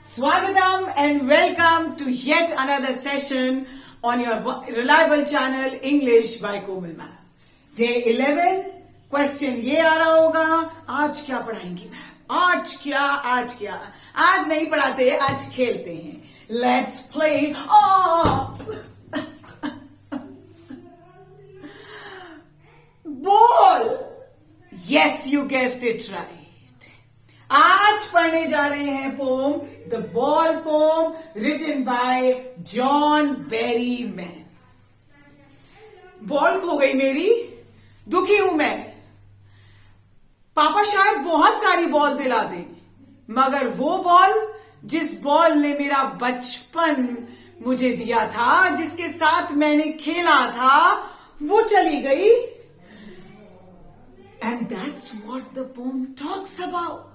Swagatam and welcome to yet another session on your reliable channel English by Komal Ma'am. Day 11, question ये आ रहा होगा, आज क्या पढ़ाएंगी ma'am? आज क्या आज नहीं पढ़ाते, आज खेलते हैं. Let's play. Ball. Yes, you guessed it right. आज पढ़ने जा रहे हैं poem the ball poem written by John Berryman. Ball खो गई मेरी, दुखी हूं मैं. पापा शायद बहुत सारी बॉल दिला दें, मगर वो बॉल जिस बॉल ने मेरा बचपन मुझे दिया था, जिसके साथ मैंने खेला था, वो चली गई. And that's what the poem talks about.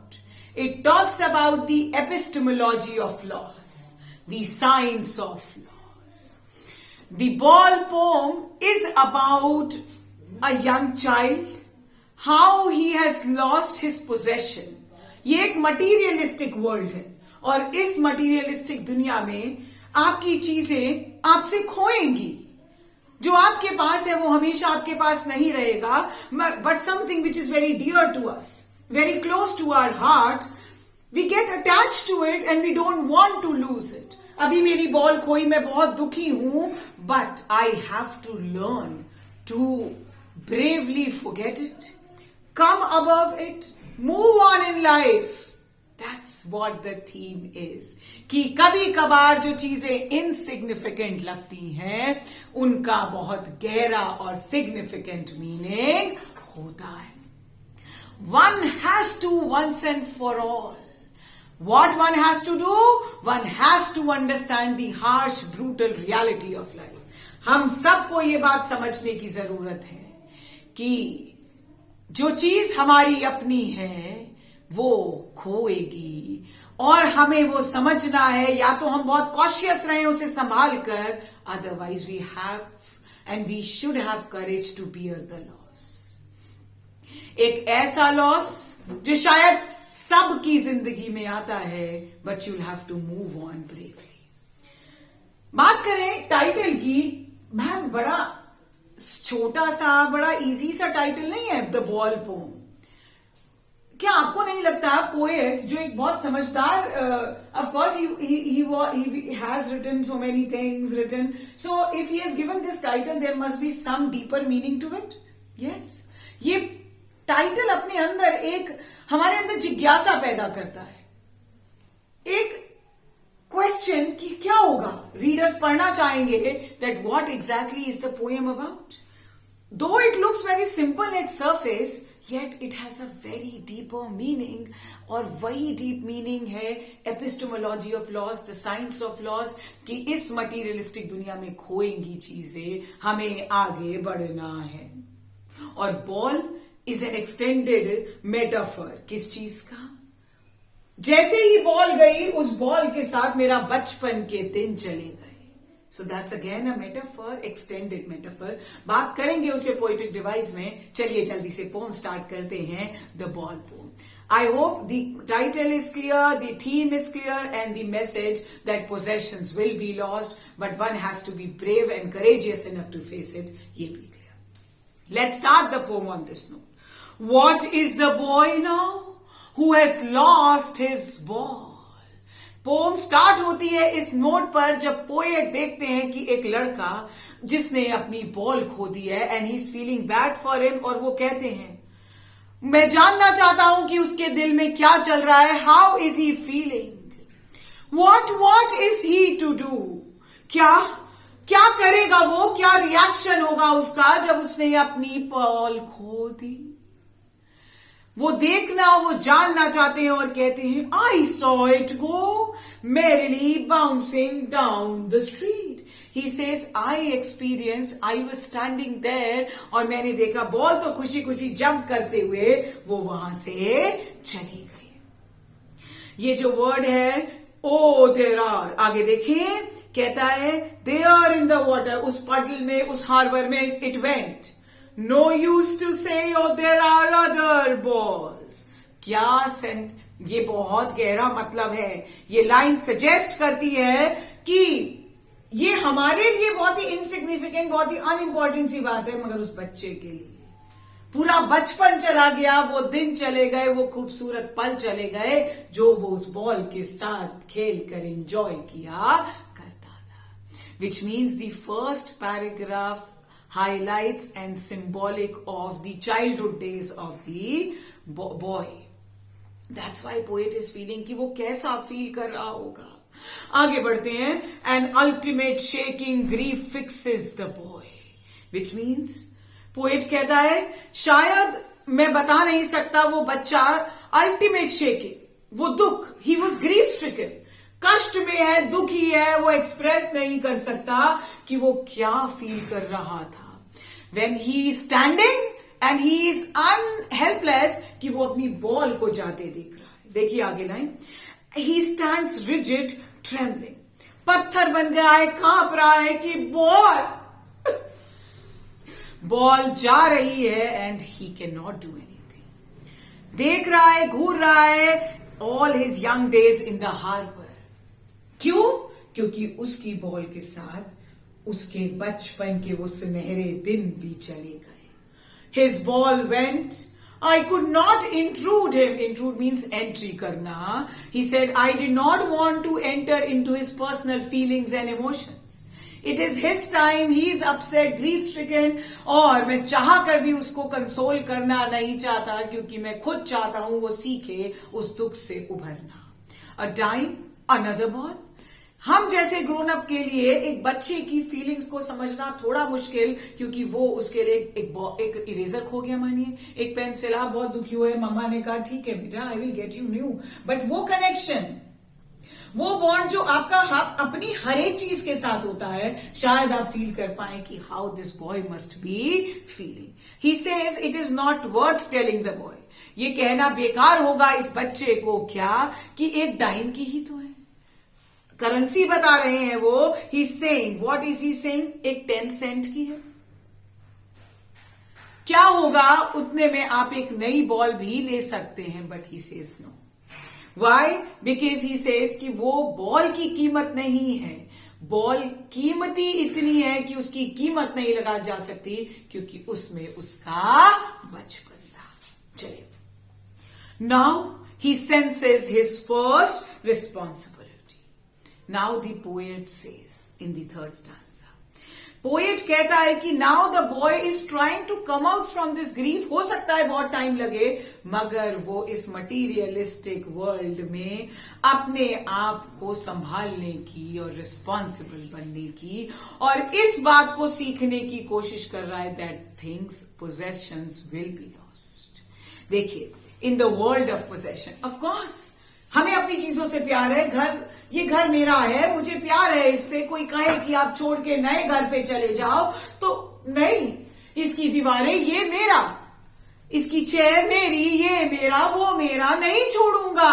It talks about the epistemology of loss, the science of loss. The ball poem is about a young child, how he has lost his possession. ये एक materialistic world है, और इस materialistic दुनिया में आपकी चीजें आपसे खोएंगी. जो आपके पास है वो हमेशा आपके पास नहीं रहेगा, but something which is very dear to us, very close to our heart, we get attached to it and we don't want to lose it. अभी मेरी बॉल खोई, मैं बहुत दुखी हूं, but I have to learn to bravely forget it, come above it, move on in life. That's what the theme is. कि कभी कभार जो चीजें insignificant लगती हैं, उनका बहुत गहरा और significant meaning होता है. One has to once and for all. What one has to do? One has to understand the harsh, brutal reality of life. हम सबको ये बात समझने की जरूरत है कि जो चीज हमारी अपनी है वो खोएगी, और हमें वो समझना है. या तो हम बहुत कॉशियस रहें उसे संभाल कर, otherwise we have and we should have courage to bear the loss. एक ऐसा लॉस जो शायद सबकी जिंदगी में आता है, but you will have to move on bravely. बात करें टाइटल की, मैम बड़ा छोटा सा, बड़ा इजी सा टाइटल नहीं है द बॉल पोम. क्या आपको नहीं लगता पोएट जो एक बहुत समझदार, of course he has written so many things written, so if he has given this title there must be some deeper meaning to it. Yes, ये टाइटल अपने अंदर एक हमारे अंदर जिज्ञासा पैदा करता है, एक क्वेश्चन कि क्या होगा. रीडर्स पढ़ना चाहेंगे that what exactly is the poem about. Though it looks very simple at surface, yet it has a very deeper meaning, और वही deep meaning है epistemology of loss, the science of loss, कि इस materialistic दुनिया में खोएंगी चीजें, हमें आगे बढ़ना है. और ball is an extended metaphor. किस चीज का? जैसे ही बॉल गई, उस बॉल के साथ मेरा बचपन के दिन चले गए. So that's again a metaphor, extended metaphor. बात करेंगे उसे poetic device में. चलिए जल्दी से poem start करते हैं, the ball poem. I hope the title is clear, the theme is clear, and the message that possessions will be lost, but one has to be brave and courageous enough to face it. ये भी clear. Let's start the poem on this note. What is the boy now who has lost his ball? Poem start होती है इस note पर जब poet देखते हैं कि एक लड़का जिसने अपनी बॉल खो दी है, and he is feeling bad for him, और वो कहते हैं मैं जानना चाहता हूं कि उसके दिल में क्या चल रहा है. How is he feeling? What is he to do? क्या करेगा वो, क्या रिएक्शन होगा उसका जब उसने अपनी बॉल खो दी. वो देखना, वो जानना चाहते हैं और कहते हैं I saw it go merrily bouncing down the street. He says I experienced, I was standing there, और मैंने देखा बॉल तो खुशी खुशी जंप करते हुए वो वहां से चली गई. ये जो वर्ड है ओ देयर आर, आगे देखें, कहता है they are in the water, उस पडल में, उस हार्बर में it went. No use to say, oh, there are other balls. क्या ये बहुत गहरा मतलब है। ये लाइन सजेस्ट करती है कि ये हमारे लिए बहुत ही इनसिग्निफिकेंट, बहुत ही अनइम्पॉर्टेंट सी बात है, मगर उस बच्चे के लिए पूरा बचपन चला गया, वो दिन चले गए, वो खूबसूरत पल चले गए जो वो उस बॉल के साथ खेल कर एंजॉय किया करता था। Which means the first paragraph highlights and symbolic of the childhood days of the boy. That's why poet is feeling कि वो कैसा फील कर रहा होगा। आगे बढ़ते हैं। An ultimate shaking grief fixes the boy, which means poet कहता है शायद मैं बता नहीं सकता वो बच्चा ultimate shaking, वो दुख, he was grief stricken, कष्ट में है, दुखी है, वो एक्सप्रेस नहीं कर सकता कि वो क्या फील कर रहा था। When he is standing and he is unhelpless, कि वो अपनी बॉल को जाते देख रहा है। देखिए आगे line, he stands rigid, trembling, पत्थर बन गया है, कांप रहा है कि बॉल जा रही है and he cannot do anything। देख रहा है, घूर रहा है, all his young days in the harbor। क्यों? क्योंकि उसकी बॉल के साथ उसके बचपन के वो सुनहरे दिन भी चले गए। His ball went, I could not intrude him. Intrude means entry करना। He said, I did not want to enter into his personal feelings and emotions. It is his time, he is upset, grief stricken, और मैं चाह कर भी उसको console करना नहीं चाहता क्योंकि मैं खुद चाहता हूं वो सीखे उस दुख से उभरना। A time, another ball। हम जैसे ग्रोन अप के लिए एक बच्चे की फीलिंग्स को समझना थोड़ा मुश्किल, क्योंकि वो उसके लिए एक इरेजर खो गया, मानिए एक पेंसिल, आप बहुत दुखी हुए, मम्मा ने कहा ठीक है बेटा I will get you new, but वो कनेक्शन, वो बॉन्ड जो आपका अपनी हर एक चीज के साथ होता है, शायद आप फील कर पाए कि how this boy must be feeling. He says it is not worth telling the boy, ये कहना बेकार होगा इस बच्चे को क्या कि एक डाइम की ही तो है, करेंसी बता रहे हैं वो। He saying, what is he saying, एक 10 सेंट की है, क्या होगा उतने में आप एक नई बॉल भी ले सकते हैं, but he says no. Why? Because he says कि वो बॉल की कीमत नहीं है, बॉल कीमती इतनी है कि उसकी कीमत नहीं लगा जा सकती, क्योंकि उसमें उसका बचपन था। चलिए, now he senses his first responsibility. Now the poet says in the third stanza, poet कहता है कि now the boy is trying to come out from this grief। हो सकता है बहुत टाइम लगे, मगर वो इस मटीरियलिस्टिक वर्ल्ड में अपने आप को संभालने की और रिस्पॉन्सिबल बनने की और इस बात को सीखने की कोशिश कर रहा है that things, possessions will be lost। देखिए, in the world of possession, of course हमें अपनी चीजों से प्यार है, ये घर मेरा है, मुझे प्यार है इससे। कोई कहे कि आप छोड़ के नए घर पे चले जाओ तो नहीं, इसकी दीवारें ये मेरा, इसकी चेयर मेरी, ये मेरा, वो मेरा, नहीं छोड़ूंगा।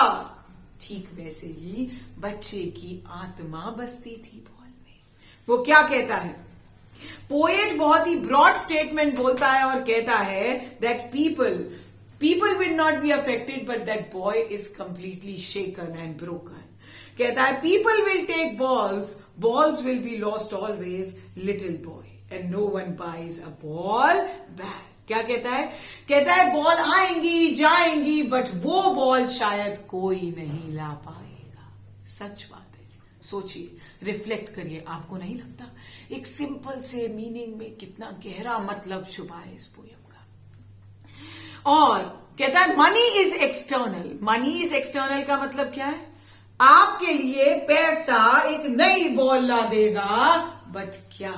ठीक वैसे ही बच्चे की आत्मा बसती थी बॉल में। वो क्या कहता है? पोएट बहुत ही ब्रॉड स्टेटमेंट बोलता है और कहता है that people will not be affected, but that boy is completely shaken and broken। कहता है people will take balls will be lost always, little boy, and no one buys a ball back। क्या कहता है? कहता है ball आएंगी जाएंगी, but वो बॉल शायद कोई नहीं ला पाएगा। सच बात है, सोचिए, रिफ्लेक्ट करिए, आपको नहीं लगता एक सिंपल से मीनिंग में कितना गहरा मतलब छुपा है इस पोयम? और कहता है money is external. Money is external का मतलब क्या है? आपके लिए पैसा एक नई बॉल ला देगा, बट क्या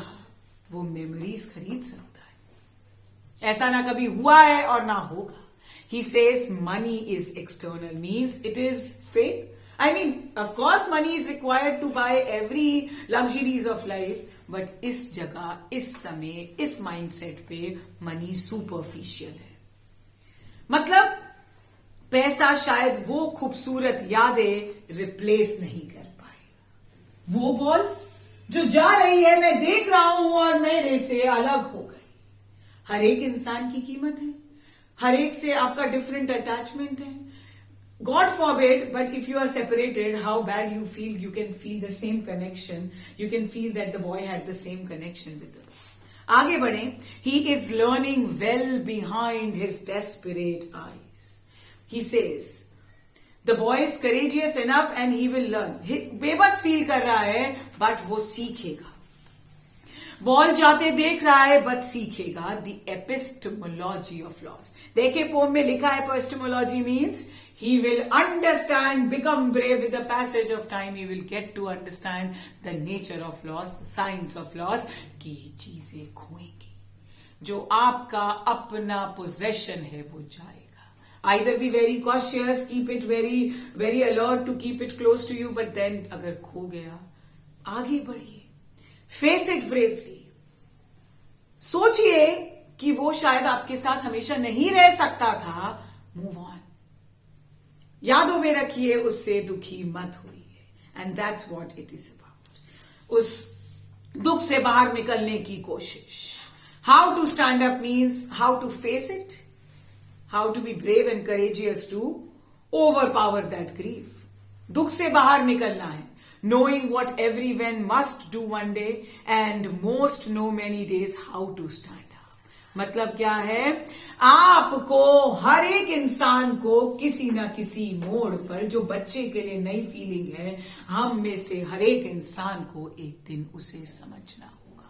वो मेमोरीज खरीद सकता है? ऐसा ना कभी हुआ है और ना होगा। He says money is external means it is fake. I mean of course money is required to buy every luxuries of life, but इस जगह, इस समय, इस माइंडसेट पे मनी सुपरफिशियल है। मतलब पैसा शायद वो खूबसूरत यादें रिप्लेस नहीं कर पाएगा। वो बॉल जो जा रही है, मैं देख रहा हूं और मेरे से अलग हो गई। हर एक इंसान की कीमत है, हर एक से आपका डिफरेंट अटैचमेंट है। God forbid, but if you are separated, how bad you feel, you can feel the same connection. You can feel that the boy had the same connection with her. आगे बढ़े. He is learning well behind his desperate eyes. He says, the boy is courageous enough and he will learn. बेबस feel कर रहा है, but वो सीखेगा. Ball जाते देख रहा है बट सीखेगा. The epistemology of loss. देखिए पोम में लिखा है epistemology means he will understand, become brave with the passage of time. He will get to understand the nature of loss, the science of loss. कि चीजें खोएंगी, जो आपका अपना पोजेशन है वो जाएगा. Either be very cautious, keep it very very alert to keep it close to you, but then अगर खो गया, आगे बढ़िए. Face it bravely. सोचिए कि वो शायद आपके साथ हमेशा नहीं रह सकता था. Move on. यादों में रखिए, उससे दुखी मत होइए. And that's what it is about. उस दुख से बाहर निकलने की कोशिश. How to stand up means how to face it, how to be brave and courageous to overpower that grief. दुख से बाहर निकलना है. Knowing what everyone must do one day and most know many days how to stand up. मतलब क्या है, आपको हर एक इंसान को किसी ना किसी मोड़ पर, जो बच्चे के लिए नई फीलिंग है, हम में से हर एक इंसान को एक दिन उसे समझना होगा.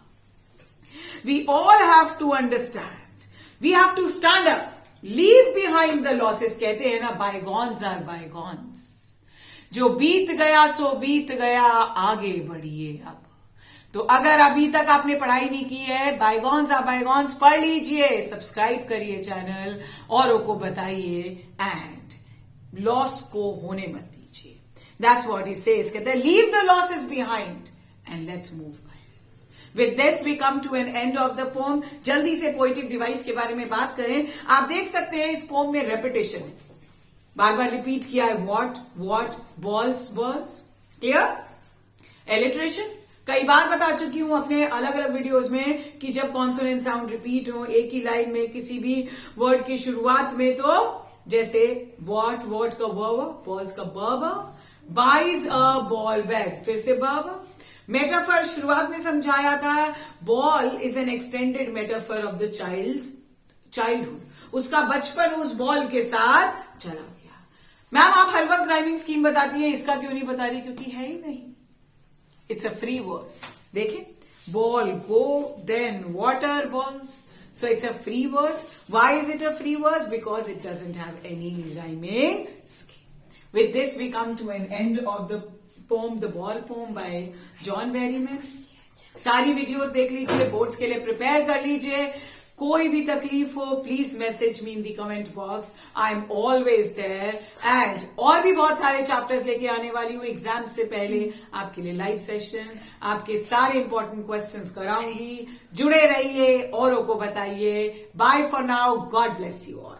We all have to understand. We have to stand up. Leave behind the losses. कहते हैं ना, bygones are bygones. जो बीत गया सो बीत गया, आगे बढ़िए अब. तो अगर अभी तक आपने पढ़ाई नहीं की है, बायगॉन्स आ बायगॉन्स पढ़ लीजिए, सब्सक्राइब करिए चैनल, औरों को बताइए, एंड लॉस को होने मत दीजिए. That's what he says. कहते हैं leave the losses behind and let's move. With this we come to an end of the poem. जल्दी से पोएटिक डिवाइस के बारे में बात करें. आप देख सकते हैं इस पोम में रेपिटेशन है, बार बार रिपीट किया है. What what, balls balls. Clear. Alliteration कई बार बता चुकी हूं अपने अलग अलग वीडियोस में कि जब कॉन्सोनेंट साउंड रिपीट हो एक ही लाइन में किसी भी वर्ड की शुरुआत में, तो जैसे वॉट, वॉट का व, बॉल्स का ब, बाइज अ बॉल बैग, फिर से ब. मेटाफर शुरुआत में समझाया था. Ball is an extended metaphor of the childhood. उसका बचपन उस बॉल के साथ चला गया. मैम आप हर वक्त राइमिंग स्कीम बताती हैं, इसका क्यों नहीं बता रही? क्योंकि है ही नहीं. It's a free verse. देखिए, ball go, then water balls. So it's a free verse. Why is it a free verse? Because it doesn't have any rhyming scheme. With this we come to an end of the poem, The Ball Poem by John Berryman. सारी videos देख लीजिए, boards के लिए prepare कर लीजिए. कोई भी तकलीफ हो, please message me in the comment box. I am always there. And और भी बहुत सारे चैप्टर्स लेके आने वाली हूँ एग्जाम से पहले आपके लिए लाइव सेशन, आपके सारे इंपॉर्टेंट क्वेश्चंस कराऊंगी. जुड़े रहिए, औरों को बताइए. Bye for now. God bless you all.